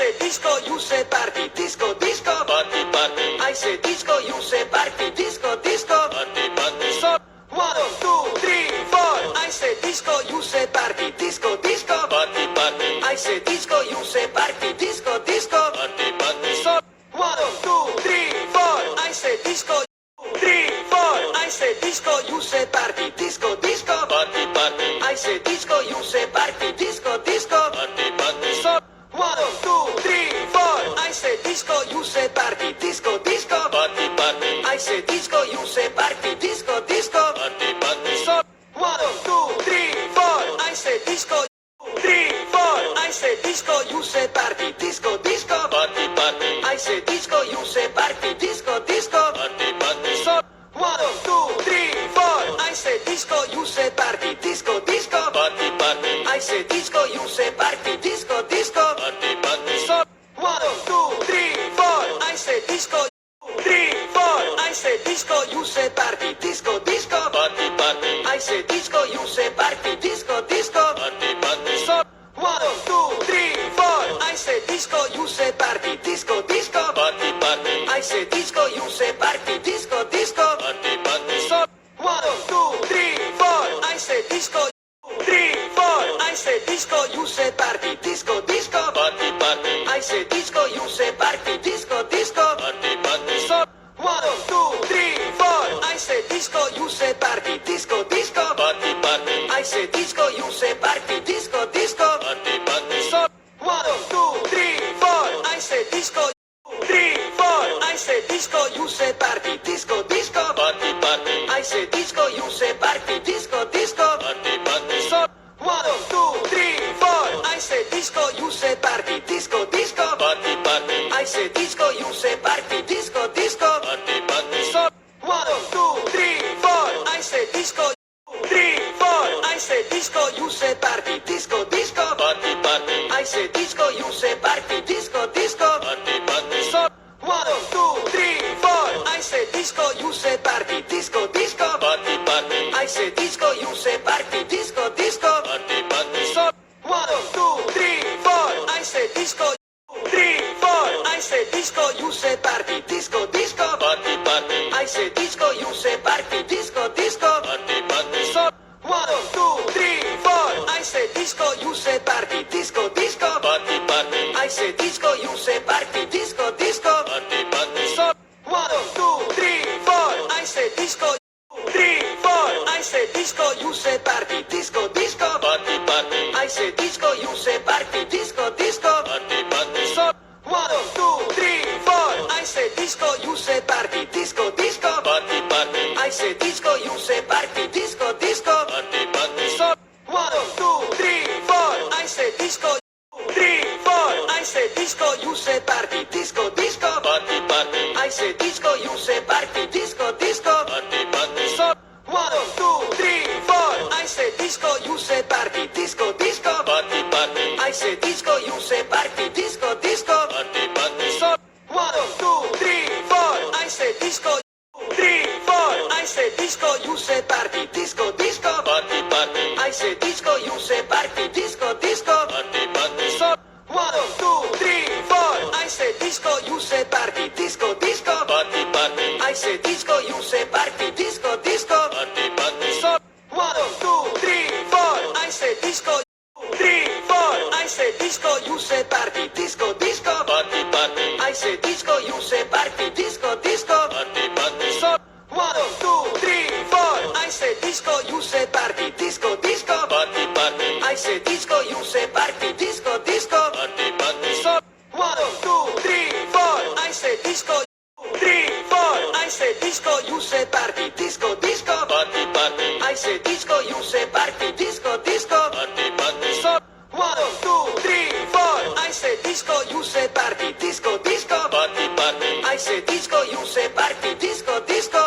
say disco, you say party, disco, disco, party, party. I say disco, you say party, disco, disco, party, party. So, 1, 2, 3, 4. I say disco, you say party, disco, disco, party, party. I say disco, you say party, disco, disco, party, party. So, 1, 2, 3, 4. I say disco, 3, 4. I say disco, you say party, disco, disco, party, party. I say disco, you say party, disco, disco, party, party. So, 1, 2, 3, 4. I say disco, you say party, disco, disco, party, party. I say disco, you say party, disco, disco, party, party. So, 1, 2, 3, 4. I say disco, 3, 4. I say disco, you say party, disco, disco, party, party. I say disco, you say party, disco, disco, party, party. So, 1, 2, 3, 4. I say disco, you say party, disco, disco, party, party. I say disco, you say party, disco, disco, party, party. So, 1, 2, 3, 4. I say disco, 3, 4. I say disco, you say party, disco, disco, party, party. I say disco, you say party, disco, disco, party, party. So, 1, 2, 3, 4. I say disco, you say party, disco, disco, party, party. I say disco, you say party, disco, disco, party, party. So, 1, 2, 3, 4. I say disco, 3, 4. I say disco, you say party, disco, disco, party, party. I say disco, you say party, disco, disco, party, party. So, 1, 2, 3, 4. I say disco, you say party, disco, disco, party, party. I say disco, you say party, disco, disco, party, party. So, 1, 2, 3, 4. I say disco, 3, 4. I say disco, you say party, disco, disco, party, party. I say disco, you say party, disco, disco, party, party. So, 1, 2, 3, 4. I say disco, you say party, disco, disco, party, party. I say disco, you say party, disco, disco, party, party. So, 1, 2, 3, 4. I say disco, 3, 4. I say disco, you say party, disco, disco, party, party. I say disco, you say party, disco, disco, party, party. So, 1, 2, 3, 4. I say disco, you say party, disco, disco, party, party. I say disco, you say party, disco, disco, party, party. So, 1, 2, 3, 4. I say disco, 3, 4. I say disco, you say party, disco, disco, party, party. I say disco, you say party, disco, disco, party, party. So, 1, 2, 3, 4. I say disco, you say party, disco, disco, party, party. I say disco, you say party, disco, disco, party, party. So, 1, 2, 3, 4. I say disco, 3, 4. I say disco, you say party, disco, disco, party, party. I say disco, you say party, disco, disco, party, party. So, 1, 2, 3, 4. I say disco, you say party, disco, disco, party, party. I say disco, you say party, disco, disco, party, party. So, 1, 2, 3, 4. I say disco, 3, 4. I say disco, you say party, disco, disco, party, party. I say disco, you say party, disco, disco, party, party. So, 1, 2, 3, 4. I say disco, you say party, disco, disco, party, party. I say disco, you say party, disco, disco, party, party. So, 1, 2, 3, 4. I say disco, 3, 4. I say disco, you say party, disco, disco, party, party. I say disco, you say party, disco, disco, party, party. So, 1, 2, 3, 4. I say disco, you say party, disco, disco, party, party. I say disco, you say party, disco, disco, party, party. So, 1, 2, 3, 4. I say disco, 3, 4. I say disco, you say party, disco, disco, party, party. I say disco, you say party, disco, disco, party, party. So, 1, 2, 3, 4. I say disco, you say party, disco, disco, party, party. I say disco, you say party, disco, disco, party, party. So, 1, 2, 3, 4. I say disco, 3, 4. I say disco, you say party, disco, disco, party, party. I say disco, you say party, disco, disco, party, party. So, 1, 2, 3, 4. I say disco, you say party, disco, disco, party, party. I say disco, you say party, disco, disco,